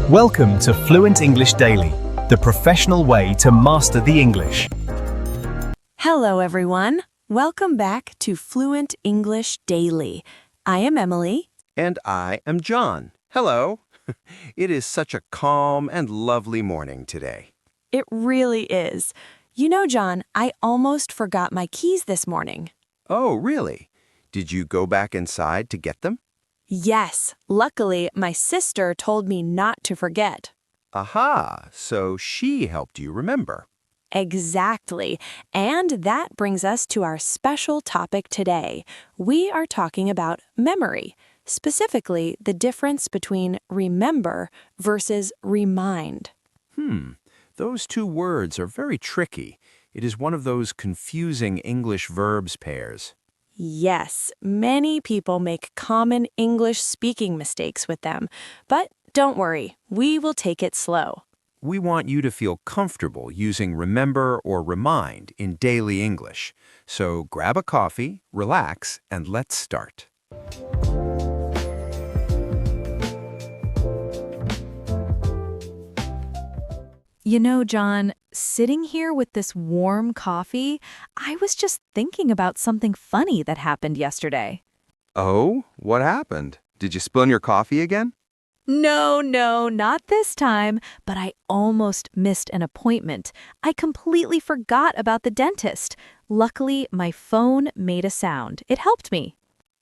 Welcome to Fluent English Daily, the professional way to master the English. Hello, everyone. Welcome back to Fluent English Daily. I am Emily. And I am John. Hello. It is such a calm and lovely morning today. It really is. You know, John, I almost forgot my keys this morning. Oh, really? Did you go back inside to get them? Yes, luckily, my sister told me not to forget. Aha, so she helped you remember. Exactly. And that brings us to our special topic today. We are talking about memory, specifically the difference between remember versus remind. Those two words are very tricky. It is one of those confusing English verbs pairs. Yes, many people make common English speaking mistakes with them, but don't worry, we will take it slow. We want you to feel comfortable using remember or remind in daily English. So grab a coffee, relax, and let's start. You know, John, sitting here with this warm coffee, I was just thinking about something funny that happened yesterday. Oh, what happened? Did you spill your coffee again? No, not this time, but I almost missed an appointment. I completely forgot about the dentist. Luckily, my phone made a sound. It helped me.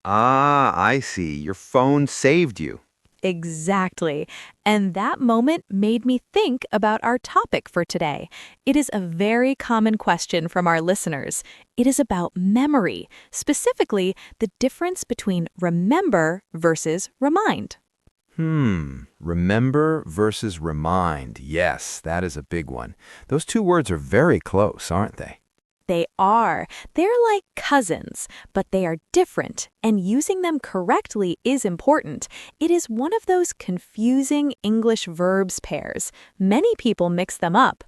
Ah, I see. Your phone saved you. Exactly. And that moment made me think about our topic for today. It is a very common question from our listeners. It is about memory, specifically the difference between remember versus remind. Remember versus remind. Yes, that is a big one. Those two words are very close, aren't they? They are. They're like cousins, but they are different, and using them correctly is important. It is one of those confusing English verbs pairs. Many people mix them up.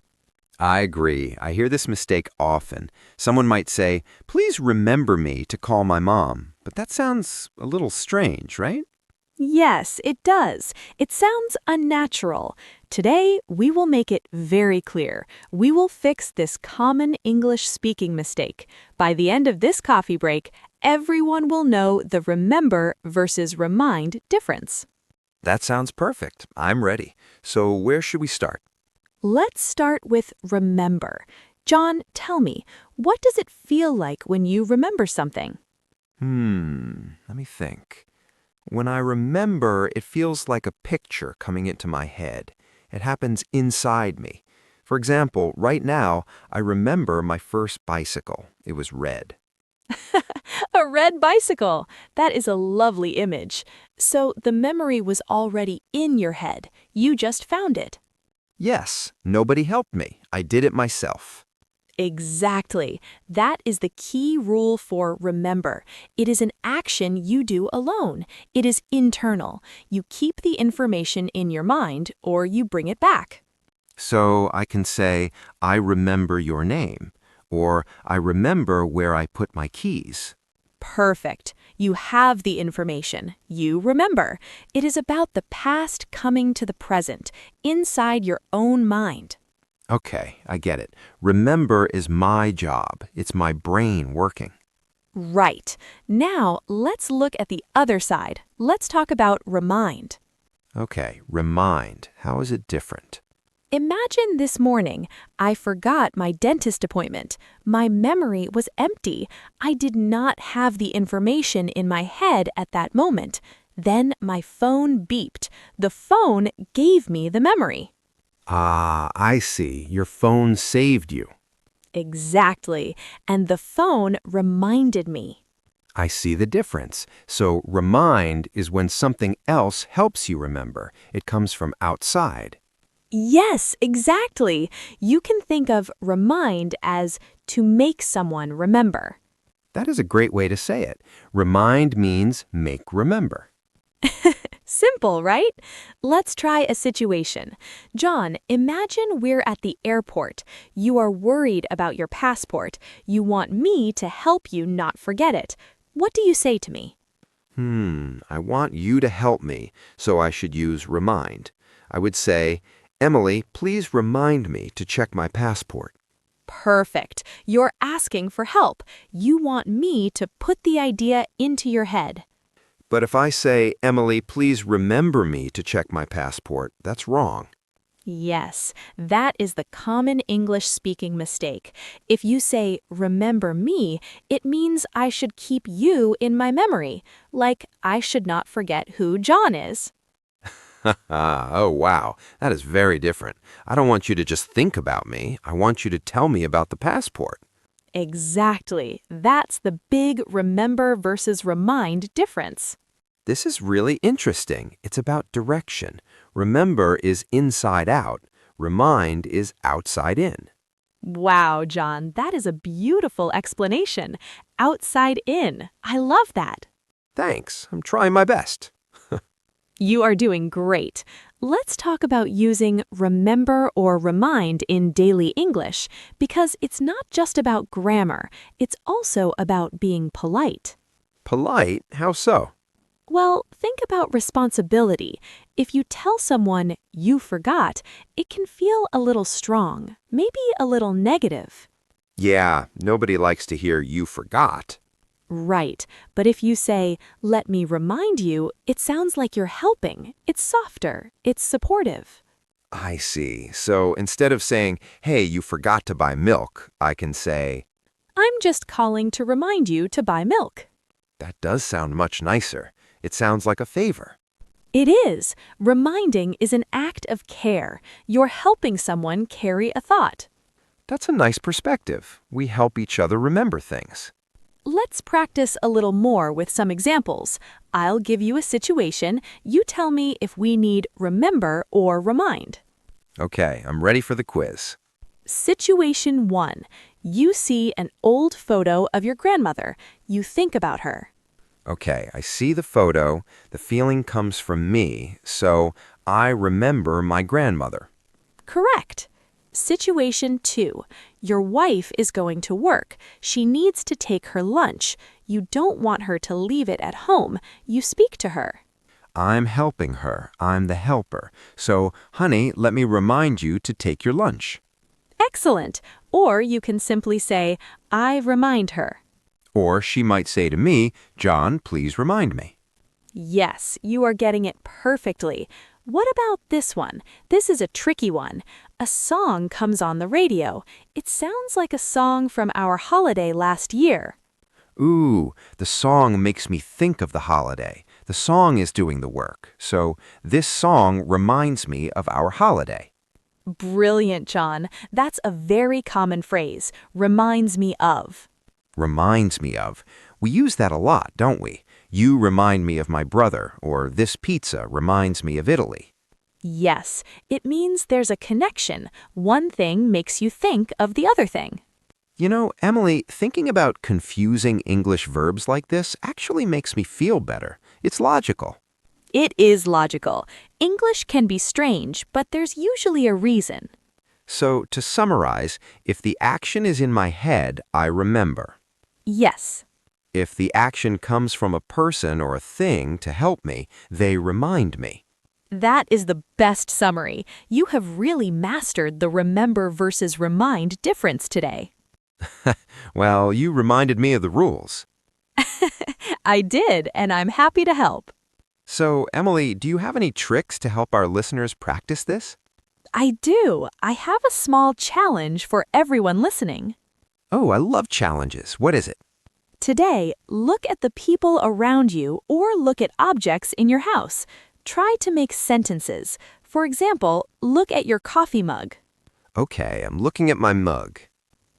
I agree. I hear this mistake often. Someone might say, "Please remember me to call my mom." But that sounds a little strange, right? Yes, it does. It sounds unnatural. Today, we will make it very clear. We will fix this common English speaking mistake. By the end of this coffee break, everyone will know the remember versus remind difference. That sounds perfect. I'm ready. So where should we start? Let's start with remember. John, tell me, what does it feel like when you remember something? Let me think. When I remember, it feels like a picture coming into my head. It happens inside me. For example, right now, I remember my first bicycle. It was red. A red bicycle. That is a lovely image. So the memory was already in your head. You just found it. Yes, nobody helped me. I did it myself. Exactly. That is the key rule for remember. It is an action you do alone. It is internal. You keep the information in your mind or you bring it back. So I can say, "I remember your name," or "I remember where I put my keys." Perfect. You have the information. You remember. It is about the past coming to the present, inside your own mind. Okay, I get it. Remember is my job. It's my brain working. Right. Now, let's look at the other side. Let's talk about remind. Okay, remind. How is it different? Imagine this morning, I forgot my dentist appointment. My memory was empty. I did not have the information in my head at that moment. Then my phone beeped. The phone gave me the memory. Ah, I see. Your phone saved you. Exactly. And the phone reminded me. I see the difference. So remind is when something else helps you remember. It comes from outside. Yes, exactly. You can think of remind as to make someone remember. That is a great way to say it. Remind means make remember. Simple, right? Let's try a situation. John, imagine we're at the airport. You are worried about your passport. You want me to help you not forget it. What do you say to me? I want you to help me, so I should use remind. I would say, Emily, please remind me to check my passport. Perfect. You're asking for help. You want me to put the idea into your head. But if I say, Emily, please remember me to check my passport, that's wrong. Yes, that is the common English speaking mistake. If you say, remember me, it means I should keep you in my memory, like I should not forget who John is. Oh, wow. That is very different. I don't want you to just think about me. I want you to tell me about the passport. Exactly. That's the big remember versus remind difference. This is really interesting. It's about direction. Remember is inside out. Remind is outside in. Wow, John, that is a beautiful explanation. Outside in. I love that. Thanks. I'm trying my best. You are doing great. Let's talk about using remember or remind in daily English, because it's not just about grammar, it's also about being polite. Polite? How so? Well, think about responsibility. If you tell someone you forgot, it can feel a little strong, maybe a little negative. Yeah, nobody likes to hear you forgot. Right, but if you say, let me remind you, it sounds like you're helping. It's softer, it's supportive. I see. So instead of saying, hey, you forgot to buy milk, I can say, I'm just calling to remind you to buy milk. that does sound much nicer. It sounds like a favor. It is. Reminding is an act of care. You're helping someone carry a thought. That's a nice perspective. We help each other remember things. Let's practice a little more with some examples. I'll give you a situation. You tell me if we need remember or remind. Okay, I'm ready for the quiz. Situation 1. You see an old photo of your grandmother. You think about her. Okay, I see the photo. The feeling comes from me, so I remember my grandmother. Correct. Situation 2. Your wife is going to work. She needs to take her lunch. You don't want her to leave it at home. You speak to her. I'm helping her. I'm the helper. So, honey, let me remind you to take your lunch. Excellent. Or you can simply say, I remind her. Or she might say to me, John, please remind me. Yes, you are getting it perfectly. What about this one? This is a tricky one. A song comes on the radio. It sounds like a song from our holiday last year. Ooh, the song makes me think of the holiday. The song is doing the work. So this song reminds me of our holiday. Brilliant, John. That's a very common phrase. Reminds me of. Reminds me of. We use that a lot, don't we? You remind me of my brother, or this pizza reminds me of Italy. Yes, it means there's a connection. One thing makes you think of the other thing. You know, Emily, thinking about confusing English verbs like this actually makes me feel better. It's logical. It is logical. English can be strange, but there's usually a reason. So, to summarize, if the action is in my head, I remember. Yes. If the action comes from a person or a thing to help me, they remind me. That is the best summary. You have really mastered the remember versus remind difference today. Well, you reminded me of the rules. I did, and I'm happy to help. So, Emily, do you have any tricks to help our listeners practice this? I do. I have a small challenge for everyone listening. Oh, I love challenges. What is it? Today, look at the people around you or look at objects in your house. Try to make sentences. For example, look at your coffee mug. Okay, I'm looking at my mug.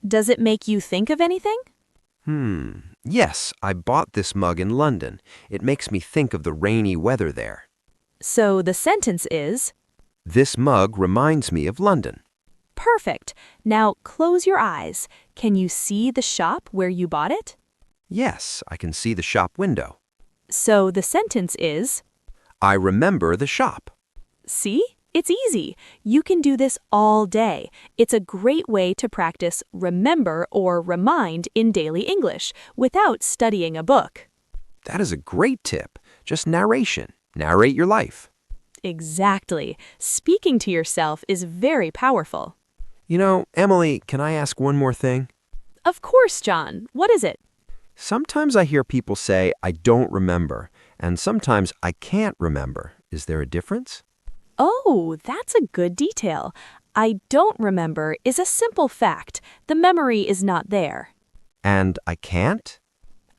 Does it make you think of anything? Yes, I bought this mug in London. It makes me think of the rainy weather there. So the sentence is, This mug reminds me of London. perfect. Now close your eyes. Can you see the shop where you bought it? Yes, I can see the shop window. So the sentence is, I remember the shop. see? It's easy. You can do this all day. It's a great way to practice remember or remind in daily English without studying a book. That is a great tip. Just narration. Narrate your life. Exactly. Speaking to yourself is very powerful. You know, Emily, can I ask one more thing? Of course, John. What is it? Sometimes I hear people say, I don't remember, and sometimes I can't remember. Is there a difference? Oh, that's a good detail. I don't remember is a simple fact. The memory is not there. And I can't?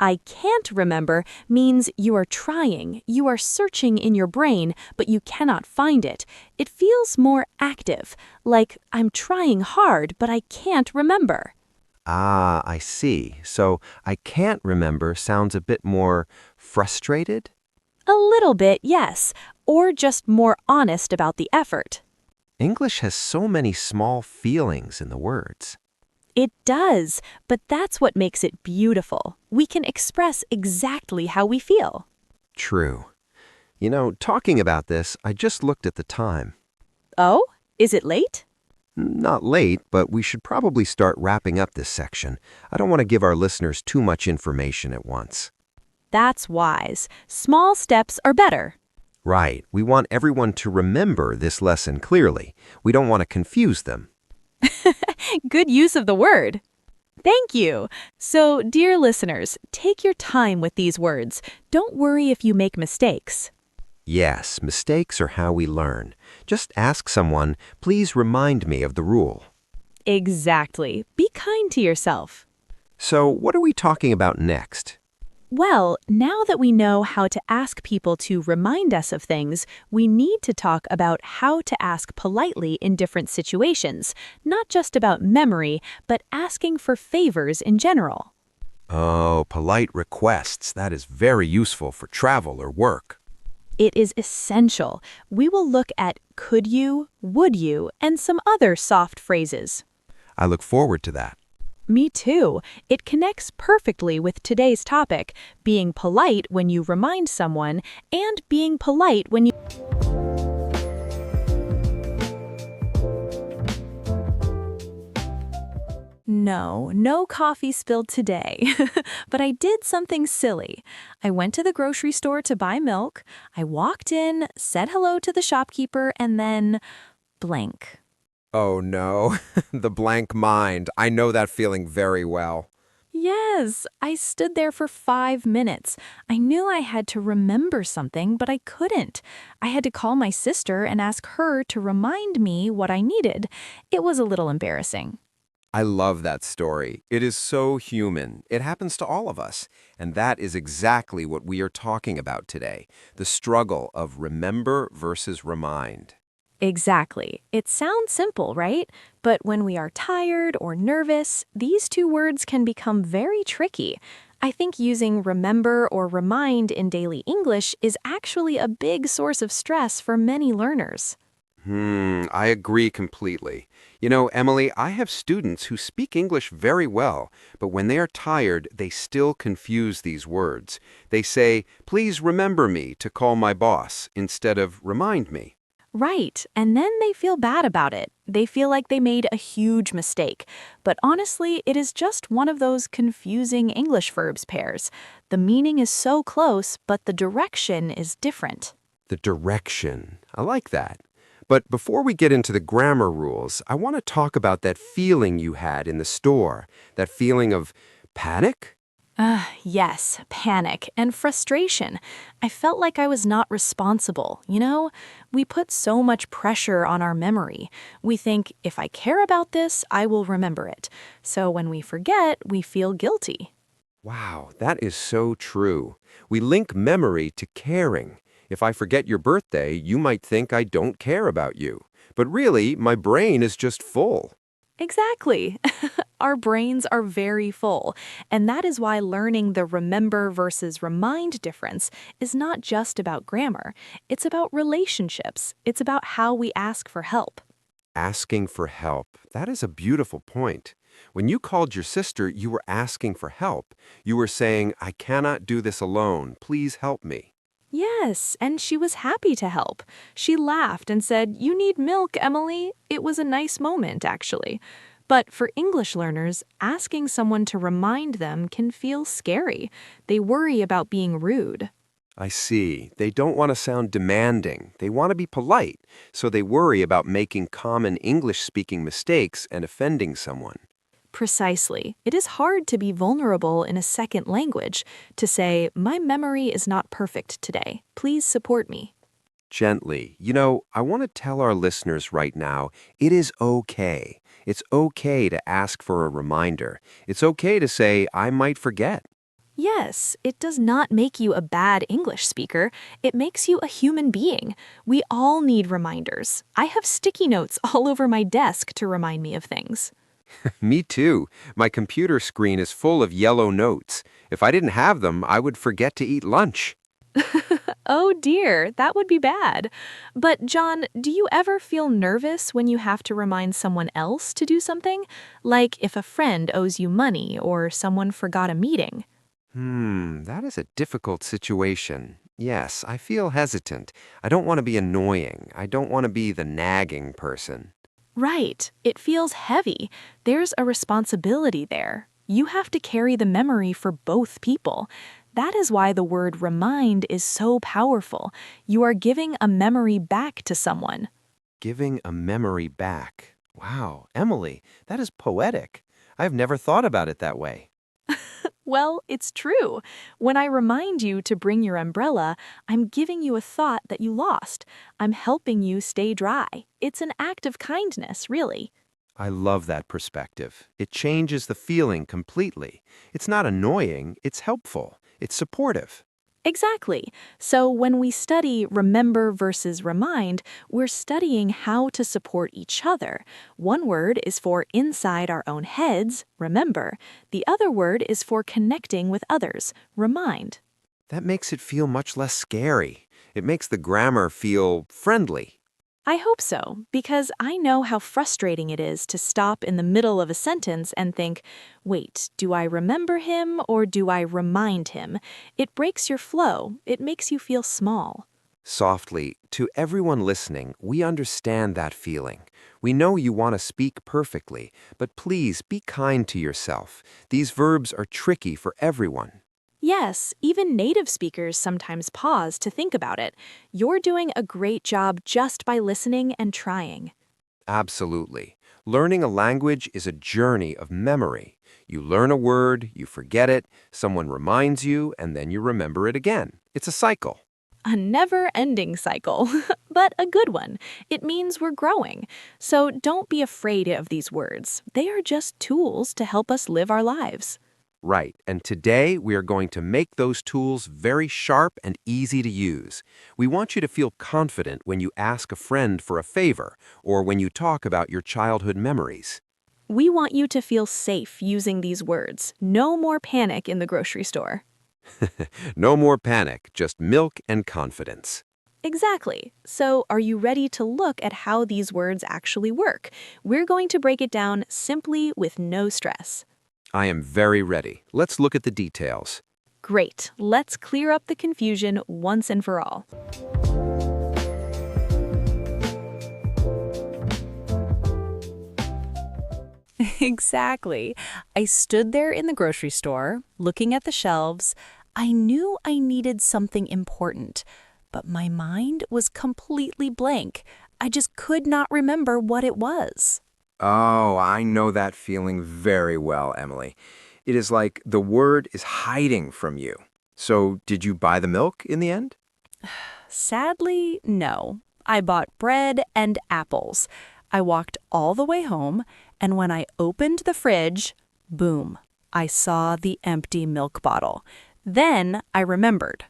I can't remember means you are trying, you are searching in your brain, but you cannot find it. It feels more active, like I'm trying hard, but I can't remember. Ah, I see. So I can't remember sounds a bit more frustrated? A little bit, yes, or just more honest about the effort. English has so many small feelings in the words. It does, but that's what makes it beautiful. We can express exactly how we feel. True. You know, talking about this, I just looked at the time. Oh, is it late? Not late, but we should probably start wrapping up this section. I don't want to give our listeners too much information at once. That's wise. Small steps are better. Right. We want everyone to remember this lesson clearly. We don't want to confuse them. Good use of the word. Thank you. So, dear listeners, take your time with these words. Don't worry if you make mistakes. Yes, mistakes are how we learn. Just ask someone, please remind me of the rule. Exactly. Be kind to yourself. So, what are we talking about next? Well, now that we know how to ask people to remind us of things, we need to talk about how to ask politely in different situations, not just about memory, but asking for favors in general. Oh, polite requests. That is very useful for travel or work. It is essential. We will look at could you, would you, and some other soft phrases. I look forward to that. Me too. It connects perfectly with today's topic, being polite when you remind someone and being polite when you... No coffee spilled today. But I did something silly. I went to the grocery store to buy milk. I walked in, said hello to the shopkeeper, and then blank. Oh no, the blank mind. I know that feeling very well. Yes, I stood there for 5 minutes. I knew I had to remember something, but I couldn't. I had to call my sister and ask her to remind me what I needed. It was a little embarrassing. I love that story. It is so human. It happens to all of us. And that is exactly what we are talking about today, the struggle of remember versus remind. Exactly. It sounds simple, right? But when we are tired or nervous, these two words can become very tricky. I think using remember or remind in daily English is actually a big source of stress for many learners. I agree completely. You know, Emily, I have students who speak English very well, but when they are tired, they still confuse these words. They say, please remember me to call my boss, instead of remind me. Right, and then they feel bad about it. They feel like they made a huge mistake. But honestly, it is just one of those confusing English verbs pairs. The meaning is so close, but the direction is different. The direction. I like that. But before we get into the grammar rules, I want to talk about that feeling you had in the store, that feeling of panic? Yes, panic and frustration. I felt like I was not responsible, you know? We put so much pressure on our memory. We think, if I care about this, I will remember it. So when we forget, we feel guilty. Wow, that is so true. We link memory to caring. If I forget your birthday, you might think I don't care about you. But really, my brain is just full. Exactly. Our brains are very full, and that is why learning the remember versus remind difference is not just about grammar. It's about relationships. It's about how we ask for help. Asking for help. That is a beautiful point. When you called your sister, you were asking for help. You were saying, I cannot do this alone. Please help me. Yes, and she was happy to help. She laughed and said, "You need milk, Emily." It was a nice moment, actually. But for English learners, asking someone to remind them can feel scary. They worry about being rude. I see. They don't want to sound demanding. They want to be polite, so they worry about making common English-speaking mistakes and offending someone. Precisely. It is hard to be vulnerable in a second language, to say, my memory is not perfect today. Please support me. Gently. I want to tell our listeners right now, it is okay. It's okay to ask for a reminder. It's okay to say, I might forget. Yes, it does not make you a bad English speaker. It makes you a human being. We all need reminders. I have sticky notes all over my desk to remind me of things. Me too. My computer screen is full of yellow notes. If I didn't have them, I would forget to eat lunch. Oh dear, that would be bad. But John, do you ever feel nervous when you have to remind someone else to do something? Like if a friend owes you money or someone forgot a meeting? That is a difficult situation. Yes, I feel hesitant. I don't want to be annoying. I don't want to be the nagging person. Right, it feels heavy. There's a responsibility there. You have to carry the memory for both people. That is why the word remind is so powerful. You are giving a memory back to someone. Giving a memory back. Wow, Emily, that is poetic. I've never thought about it that way. Well, it's true. When I remind you to bring your umbrella, I'm giving you a thought that you lost. I'm helping you stay dry. It's an act of kindness, really. I love that perspective. It changes the feeling completely. It's not annoying, it's helpful. It's supportive. Exactly. So when we study remember versus remind, we're studying how to support each other. One word is for inside our own heads, remember. The other word is for connecting with others, remind. That makes it feel much less scary. It makes the grammar feel friendly. I hope so, because I know how frustrating it is to stop in the middle of a sentence and think, wait, do I remember him or do I remind him? It breaks your flow. It makes you feel small. Softly, to everyone listening, we understand that feeling. We know you want to speak perfectly, but please be kind to yourself. These verbs are tricky for everyone. Yes, even native speakers sometimes pause to think about it. You're doing a great job just by listening and trying. Absolutely. Learning a language is a journey of memory. You learn a word, you forget it, someone reminds you, and then you remember it again. It's a cycle. A never-ending cycle, but a good one. It means we're growing. So don't be afraid of these words. They are just tools to help us live our lives. Right, and today we are going to make those tools very sharp and easy to use. We want you to feel confident when you ask a friend for a favor or when you talk about your childhood memories. We want you to feel safe using these words. No more panic in the grocery store. No more panic, just milk and confidence. Exactly. So are you ready to look at how these words actually work? We're going to break it down simply with no stress. I am very ready. Let's look at the details. Great. Let's clear up the confusion once and for all. Exactly. I stood there in the grocery store, looking at the shelves. I knew I needed something important, but my mind was completely blank. I just could not remember what it was. Oh, I know that feeling very well, Emily. It is like the word is hiding from you. So, did you buy the milk in the end? Sadly, no. I bought bread and apples. I walked all the way home, and when I opened the fridge, boom, I saw the empty milk bottle. Then I remembered.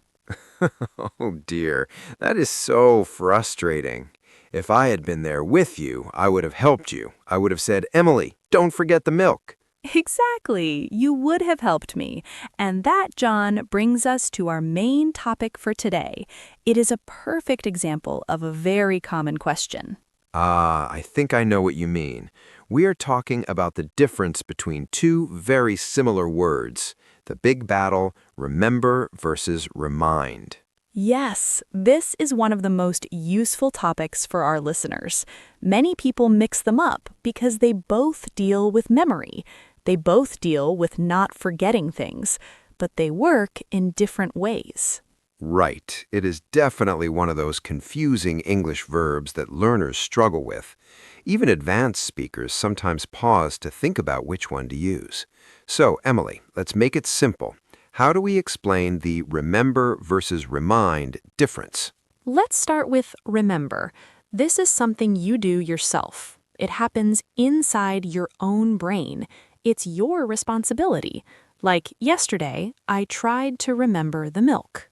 Oh dear, that is so frustrating. If I had been there with you, I would have helped you. I would have said, Emily, don't forget the milk. Exactly. You would have helped me. And that, John, brings us to our main topic for today. It is a perfect example of a very common question. I think I know what you mean. We are talking about the difference between two very similar words, the big battle, remember versus remind. Yes, this is one of the most useful topics for our listeners. Many people mix them up because they both deal with memory. They both deal with not forgetting things, but they work in different ways. Right. It is definitely one of those confusing English verbs that learners struggle with. Even advanced speakers sometimes pause to think about which one to use. So, Emily, let's make it simple. How do we explain the remember versus remind difference? Let's start with remember. This is something you do yourself. It happens inside your own brain. It's your responsibility. Like yesterday, I tried to remember the milk.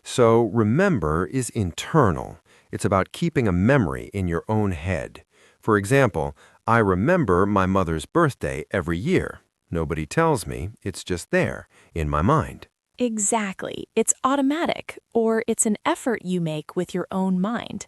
So, remember is internal. It's about keeping a memory in your own head. For example, I remember my mother's birthday every year. Nobody tells me, it's just there, in my mind. Exactly. It's automatic, or it's an effort you make with your own mind.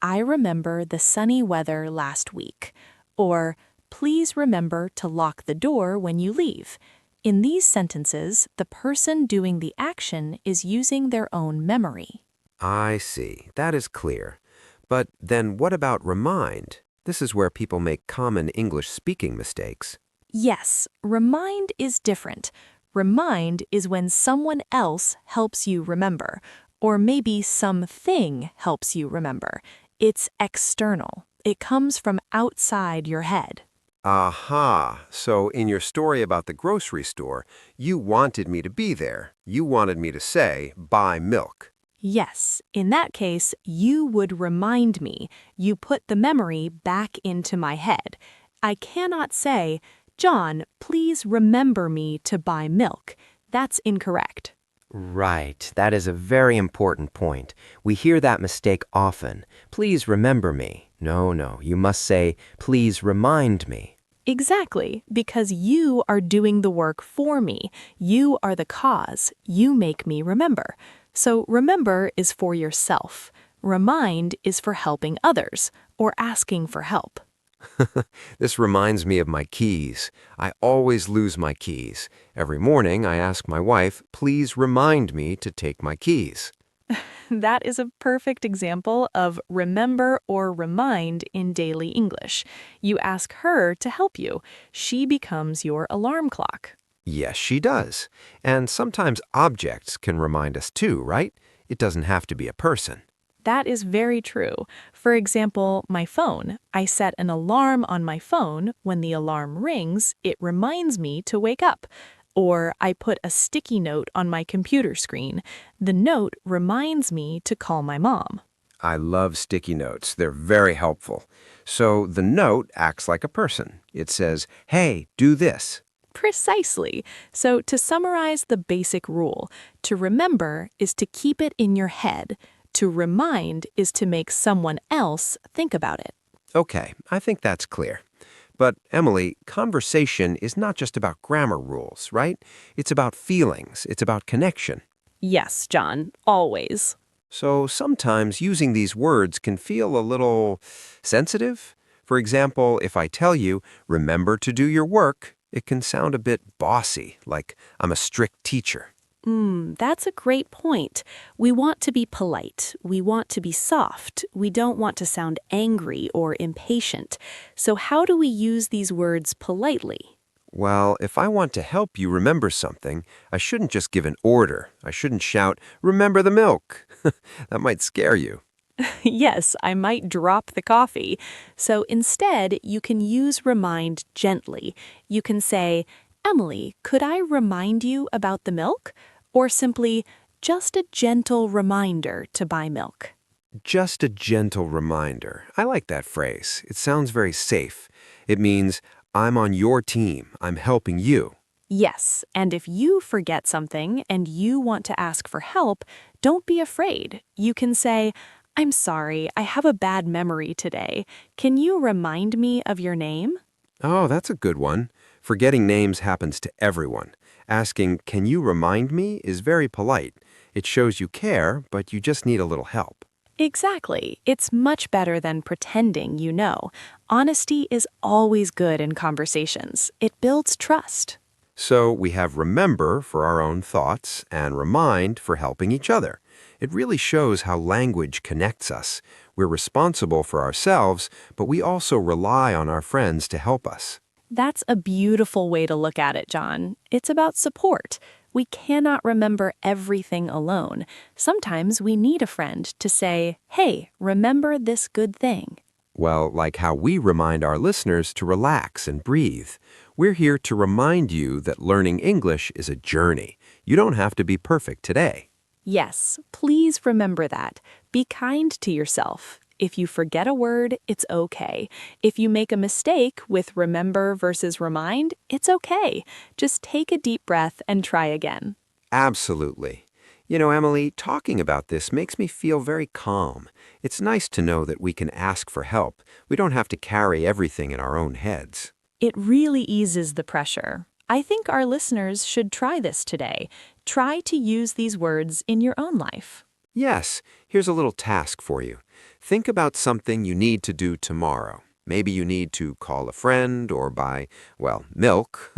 I remember the sunny weather last week. Or, please remember to lock the door when you leave. In these sentences, the person doing the action is using their own memory. I see. That is clear. But then what about remind? This is where people make common English speaking mistakes. Yes, remind is different. Remind is when someone else helps you remember, or maybe something helps you remember. It's external. It comes from outside your head. Aha! So in your story about the grocery store, you wanted me to be there. You wanted me to say, buy milk. Yes, in that case, you would remind me. You put the memory back into my head. I cannot say, John, please remember me to buy milk. That's incorrect. Right, that is a very important point. We hear that mistake often. Please remember me. No, you must say, please remind me. Exactly, because you are doing the work for me. You are the cause. You make me remember. So remember is for yourself. Remind is for helping others or asking for help. This reminds me of my keys. I always lose my keys. Every morning I ask my wife, please remind me to take my keys. That is a perfect example of remember or remind in daily English. You ask her to help you. She becomes your alarm clock. Yes, she does. And sometimes objects can remind us too, right? It doesn't have to be a person. That is very true. For example, my phone. I set an alarm on my phone. When the alarm rings, it reminds me to wake up. Or I put a sticky note on my computer screen. The note reminds me to call my mom. I love sticky notes. They're very helpful. So the note acts like a person. It says, hey, do this. Precisely. So to summarize the basic rule, to remember is to keep it in your head. To remind is to make someone else think about it. Okay, I think that's clear. But, Emily, conversation is not just about grammar rules, right? It's about feelings. It's about connection. Yes, John, always. So sometimes using these words can feel a little sensitive. For example, if I tell you, remember to do your work, it can sound a bit bossy, like I'm a strict teacher. That's a great point. We want to be polite. We want to be soft. We don't want to sound angry or impatient. So how do we use these words politely? Well, if I want to help you remember something, I shouldn't just give an order. I shouldn't shout, remember the milk. That might scare you. Yes, I might drop the coffee. So instead, you can use remind gently. You can say, Emily, could I remind you about the milk? Or simply, just a gentle reminder to buy milk. Just a gentle reminder. I like that phrase. It sounds very safe. It means, I'm on your team. I'm helping you. Yes, and if you forget something and you want to ask for help, don't be afraid. You can say, I'm sorry, I have a bad memory today. Can you remind me of your name? Oh, that's a good one. Forgetting names happens to everyone. Asking, can you remind me, is very polite. It shows you care, but you just need a little help. Exactly. It's much better than pretending you know. Honesty is always good in conversations. It builds trust. So we have remember for our own thoughts and remind for helping each other. It really shows how language connects us. We're responsible for ourselves, but we also rely on our friends to help us. That's a beautiful way to look at it, John. It's about support. We cannot remember everything alone. Sometimes we need a friend to say, hey, remember this good thing. Well, like how we remind our listeners to relax and breathe. We're here to remind you that learning English is a journey. You don't have to be perfect today. Yes, please remember that. Be kind to yourself. If you forget a word, it's okay. If you make a mistake with remember versus remind, it's okay. Just take a deep breath and try again. Absolutely. You know, Emily, talking about this makes me feel very calm. It's nice to know that we can ask for help. We don't have to carry everything in our own heads. It really eases the pressure. I think our listeners should try this today. Try to use these words in your own life. Yes, here's a little task for you. Think about something you need to do tomorrow. Maybe you need to call a friend or buy, well, milk.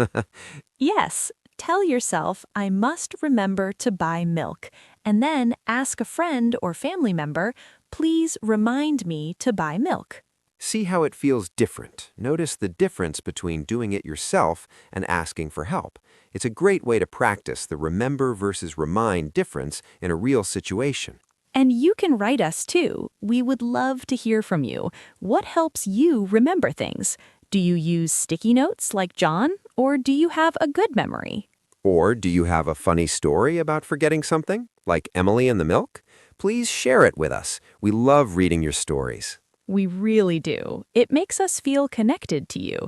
Yes, tell yourself, I must remember to buy milk, and then ask a friend or family member, please remind me to buy milk. See how it feels different. Notice the difference between doing it yourself and asking for help. It's a great way to practice the remember versus remind difference in a real situation. And you can write us too. We would love to hear from you. What helps you remember things? Do you use sticky notes like John, or do you have a good memory? Or do you have a funny story about forgetting something, like Emily and the milk? Please share it with us. We love reading your stories. We really do. It makes us feel connected to you.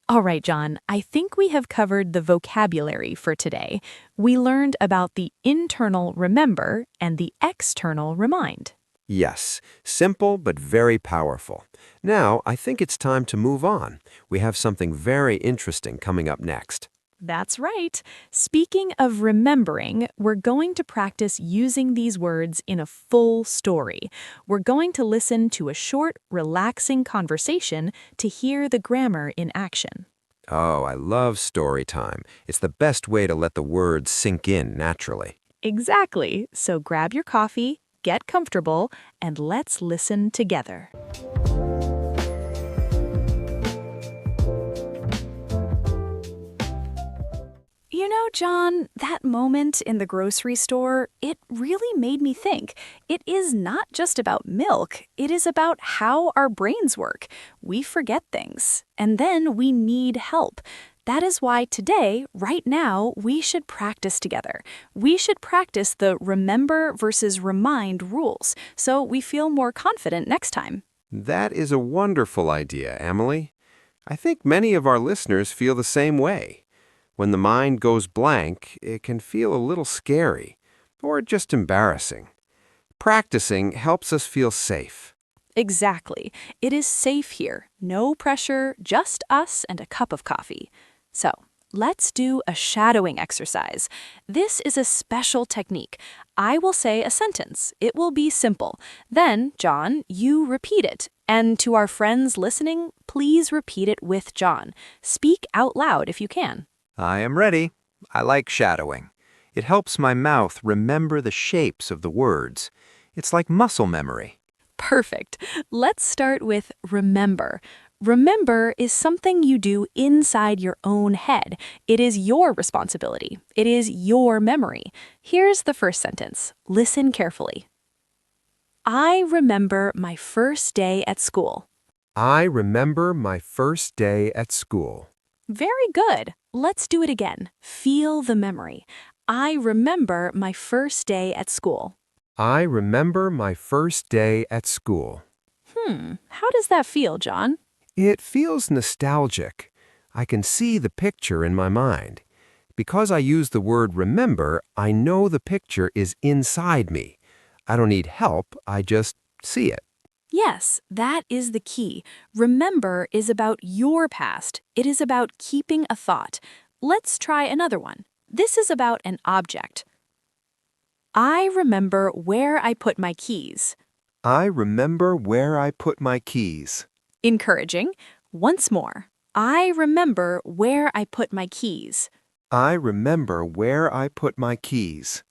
All right, John, I think we have covered the vocabulary for today. We learned about the internal remember and the external remind. Yes, simple but very powerful. Now, I think it's time to move on. We have something very interesting coming up next. That's right. Speaking of remembering, we're going to practice using these words in a full story. We're going to listen to a short, relaxing conversation to hear the grammar in action. Oh, I love story time. It's the best way to let the words sink in naturally. Exactly. So grab your coffee, get comfortable, and let's listen together. You know, John, that moment in the grocery store, it really made me think. It is not just about milk, it is about how our brains work. We forget things, and then we need help. That is why today, right now, we should practice together. We should practice the remember versus remind rules, so we feel more confident next time. That is a wonderful idea, Emily. I think many of our listeners feel the same way. When the mind goes blank, it can feel a little scary or just embarrassing. Practicing helps us feel safe. Exactly. It is safe here. No pressure, just us and a cup of coffee. So, let's do a shadowing exercise. This is a special technique. I will say a sentence. It will be simple. Then, John, you repeat it. And to our friends listening, please repeat it with John. Speak out loud if you can. I am ready. I like shadowing. It helps my mouth remember the shapes of the words. It's like muscle memory. Perfect. Let's start with remember. Remember is something you do inside your own head. It is your responsibility. It is your memory. Here's the first sentence. Listen carefully. I remember my first day at school. I remember my first day at school. Very good. Let's do it again. Feel the memory. I remember my first day at school. I remember my first day at school. How does that feel, John? It feels nostalgic. I can see the picture in my mind. Because I use the word remember, I know the picture is inside me. I don't need help, I just see it. Yes, that is the key. Remember is about your past. It is about keeping a thought. Let's try another one. This is about an object. I remember where I put my keys. I remember where I put my keys. Encouraging. Once more. I remember where I put my keys. I remember where I put my keys.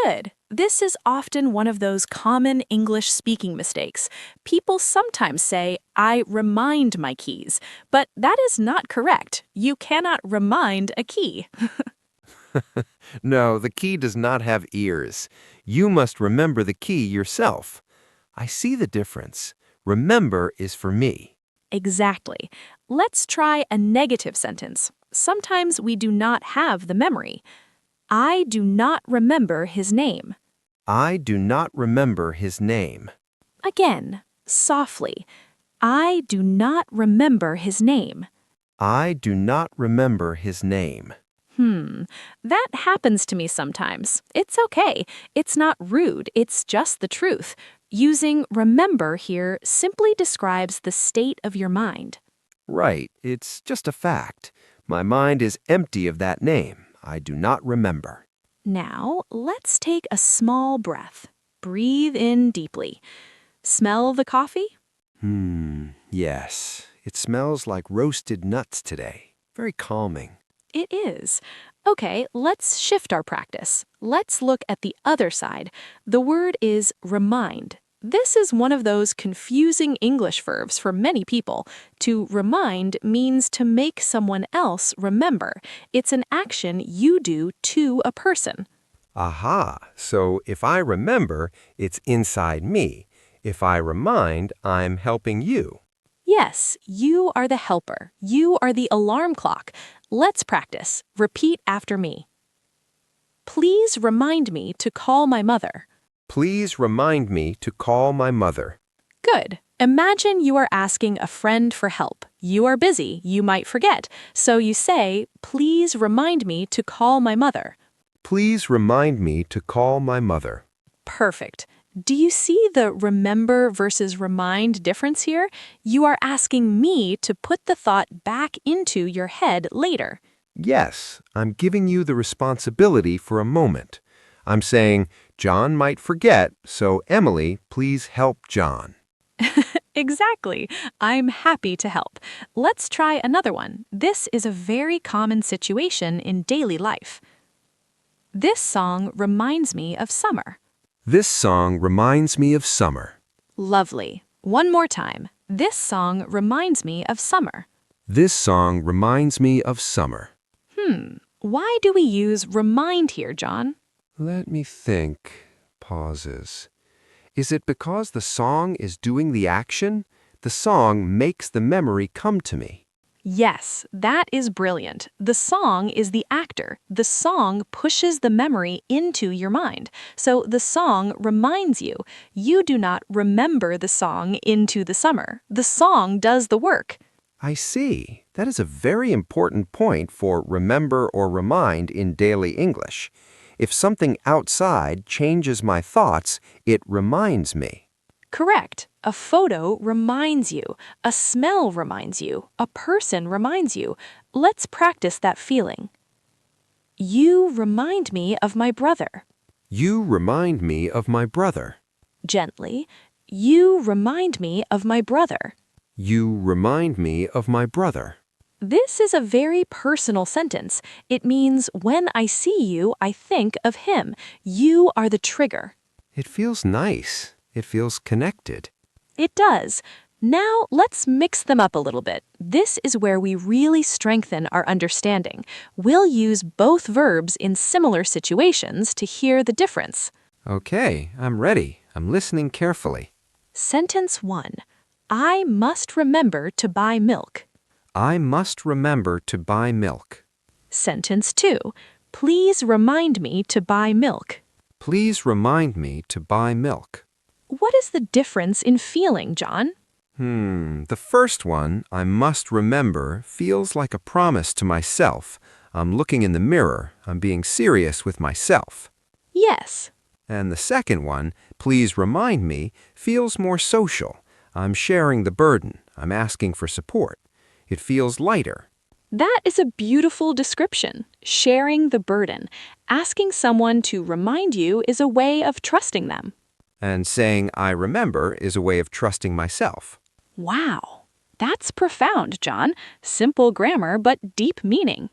Good. This is often one of those common English speaking mistakes. People sometimes say, I remind my keys, but that is not correct. You cannot remind a key. No, the key does not have ears. You must remember the key yourself. I see the difference. Remember is for me. Exactly. Let's try a negative sentence. Sometimes we do not have the memory. I do not remember his name. I do not remember his name. Again, softly. I do not remember his name. I do not remember his name. That happens to me sometimes. It's okay. It's not rude. It's just the truth. Using remember here simply describes the state of your mind. Right, it's just a fact. My mind is empty of that name. I do not remember. Now, let's take a small breath. Breathe in deeply. Smell the coffee? Yes. It smells like roasted nuts today. Very calming. It is. Okay, let's shift our practice. Let's look at the other side. The word is remind. This is one of those confusing English verbs for many people. To remind means to make someone else remember. It's an action you do to a person. Aha, so if I remember, it's inside me. If I remind, I'm helping you. Yes, you are the helper. You are the alarm clock. Let's practice. Repeat after me. Please remind me to call my mother. Please remind me to call my mother. Good. Imagine you are asking a friend for help. You are busy. You might forget. So you say, please remind me to call my mother. Please remind me to call my mother. Perfect. Do you see the remember versus remind difference here? You are asking me to put the thought back into your head later. Yes, I'm giving you the responsibility for a moment. I'm saying, John might forget, so Emily, please help John. Exactly. I'm happy to help. Let's try another one. This is a very common situation in daily life. This song reminds me of summer. This song reminds me of summer. Lovely. One more time. This song reminds me of summer. This song reminds me of summer. Why do we use remind here, John? Let me think. Pauses. Is it because the song is doing the action? The song makes the memory come to me. Yes, that is brilliant. The song is the actor. The song pushes the memory into your mind. So the song reminds you. You do not remember the song into the summer. The song does the work. I see. That is a very important point for remember or remind in daily English. If something outside changes my thoughts, it reminds me. Correct. A photo reminds you. A smell reminds you. A person reminds you. Let's practice that feeling. You remind me of my brother. You remind me of my brother. Gently. You remind me of my brother. You remind me of my brother. This is a very personal sentence. It means when I see you, I think of him. You are the trigger. It feels nice. It feels connected. It does. Now let's mix them up a little bit. This is where we really strengthen our understanding. We'll use both verbs in similar situations to hear the difference. Okay, I'm ready. I'm listening carefully. Sentence 1. I must remember to buy milk. I must remember to buy milk. Sentence 2. Please remind me to buy milk. Please remind me to buy milk. What is the difference in feeling, John? The first one, I must remember, feels like a promise to myself. I'm looking in the mirror. I'm being serious with myself. Yes. And the second one, please remind me, feels more social. I'm sharing the burden. I'm asking for support. It feels lighter. That is a beautiful description. Sharing the burden. Asking someone to remind you is a way of trusting them. And saying I remember is a way of trusting myself. Wow. That's profound, John. Simple grammar, but deep meaning.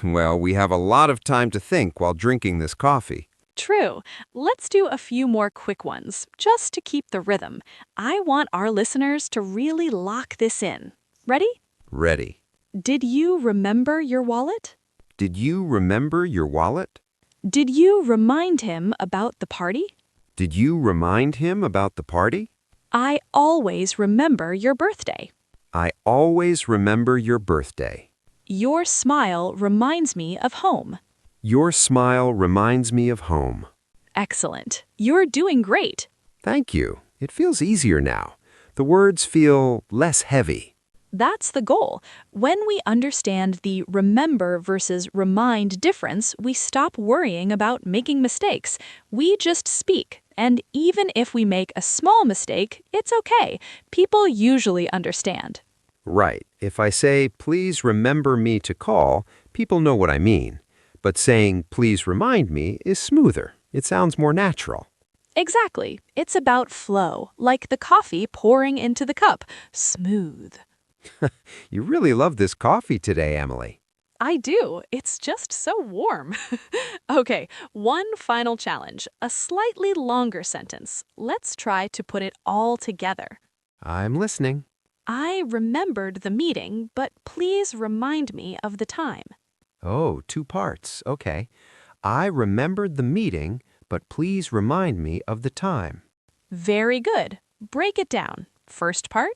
Well, we have a lot of time to think while drinking this coffee. True. Let's do a few more quick ones, just to keep the rhythm. I want our listeners to really lock this in. Ready? Ready. Did you remember your wallet? Did you remember your wallet? Did you remind him about the party? Did you remind him about the party? I always remember your birthday. I always remember your birthday. Your smile reminds me of home. Your smile reminds me of home. Excellent. You're doing great. Thank you. It feels easier now. The words feel less heavy. That's the goal. When we understand the remember versus remind difference, we stop worrying about making mistakes. We just speak. And even if we make a small mistake, it's okay. People usually understand. Right. If I say, please remember me to call, people know what I mean. But saying, please remind me, is smoother. It sounds more natural. Exactly. It's about flow, like the coffee pouring into the cup. Smooth. You really love this coffee today, Emily. I do. It's just so warm. Okay, one final challenge. A slightly longer sentence. Let's try to put it all together. I'm listening. I remembered the meeting, but please remind me of the time. Oh, 2 parts. Okay. I remembered the meeting, but please remind me of the time. Very good. Break it down. First part.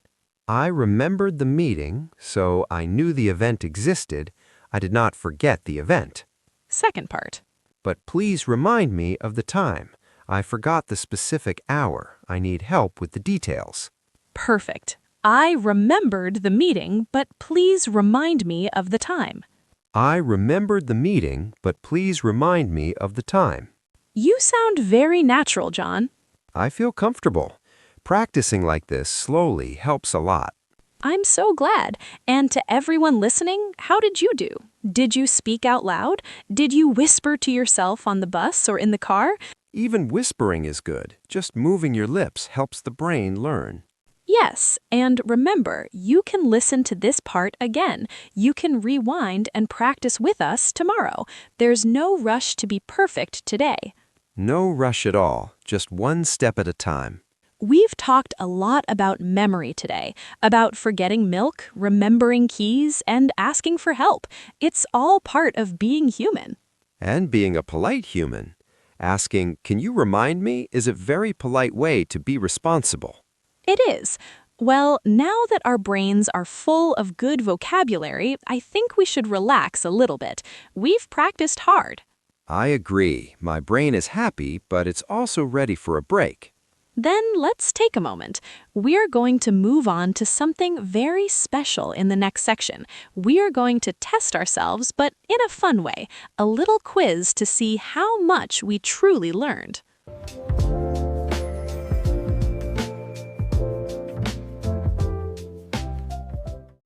I remembered the meeting, so I knew the event existed. I did not forget the event. Second part. But please remind me of the time. I forgot the specific hour. I need help with the details. Perfect. I remembered the meeting, but please remind me of the time. I remembered the meeting, but please remind me of the time. You sound very natural, John. I feel comfortable. Practicing like this slowly helps a lot. I'm so glad. And to everyone listening, how did you do? Did you speak out loud? Did you whisper to yourself on the bus or in the car? Even whispering is good. Just moving your lips helps the brain learn. Yes, and remember, you can listen to this part again. You can rewind and practice with us tomorrow. There's no rush to be perfect today. No rush at all, just one step at a time. We've talked a lot about memory today, about forgetting milk, remembering keys, and asking for help. It's all part of being human. And being a polite human. Asking, can you remind me, is a very polite way to be responsible. It is. Well, now that our brains are full of good vocabulary, I think we should relax a little bit. We've practiced hard. I agree. My brain is happy, but it's also ready for a break. Then let's take a moment. We're going to move on to something very special in the next section. We're going to test ourselves, but in a fun way. A little quiz to see how much we truly learned.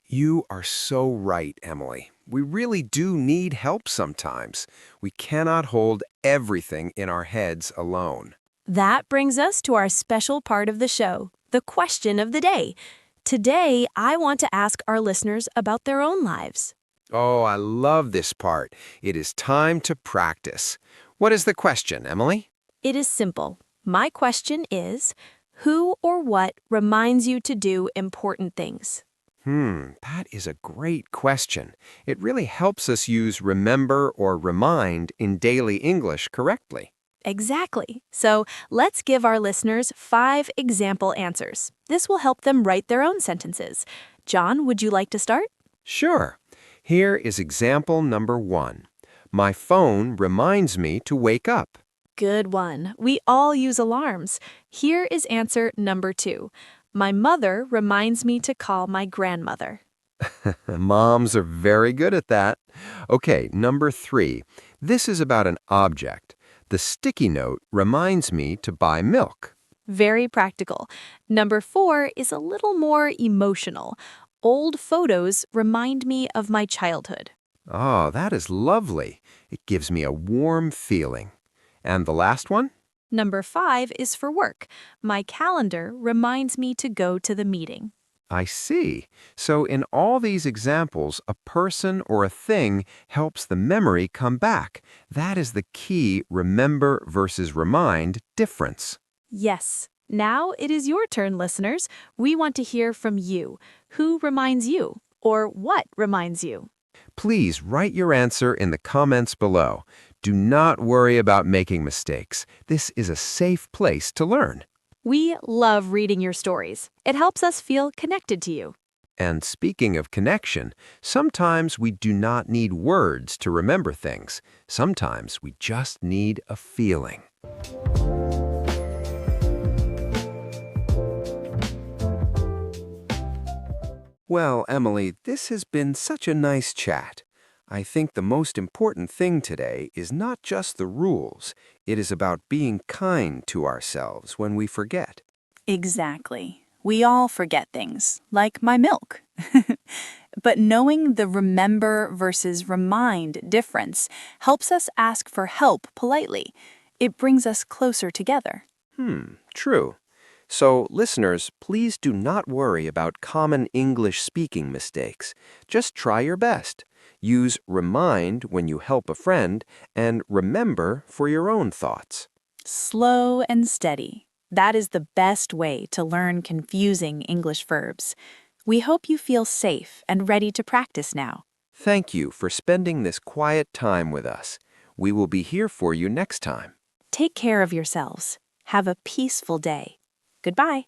You are so right, Emily. We really do need help sometimes. We cannot hold everything in our heads alone. That brings us to our special part of the show, the question of the day. Today, I want to ask our listeners about their own lives. Oh, I love this part. It is time to practice. What is the question, Emily? It is simple. My question is, who or what reminds you to do important things? That is a great question. It really helps us use remember or remind in daily English correctly. Exactly. So let's give our listeners 5 example answers. This will help them write their own sentences. John, would you like to start? Sure. Here is example number 1. My phone reminds me to wake up. Good one. We all use alarms. Here is answer number 2. My mother reminds me to call my grandmother. Moms are very good at that. Okay, number 3. This is about an object. The sticky note reminds me to buy milk. Very practical. Number 4 is a little more emotional. Old photos remind me of my childhood. Oh, that is lovely. It gives me a warm feeling. And the last one? Number 5 is for work. My calendar reminds me to go to the meeting. I see. So in all these examples, a person or a thing helps the memory come back. That is the key remember versus remind difference. Yes. Now it is your turn, listeners. We want to hear from you. Who reminds you? Or what reminds you? Please write your answer in the comments below. Do not worry about making mistakes. This is a safe place to learn. We love reading your stories. It helps us feel connected to you. And speaking of connection, sometimes we do not need words to remember things. Sometimes we just need a feeling. Well, Emily, this has been such a nice chat. I think the most important thing today is not just the rules. It is about being kind to ourselves when we forget. Exactly. We all forget things, like my milk. But knowing the remember versus remind difference helps us ask for help politely. It brings us closer together. True. So, listeners, please do not worry about common English speaking mistakes. Just try your best. Use remind when you help a friend and remember for your own thoughts. Slow and steady. That is the best way to learn confusing English verbs. We hope you feel safe and ready to practice now. Thank you for spending this quiet time with us. We will be here for you next time. Take care of yourselves. Have a peaceful day. Goodbye.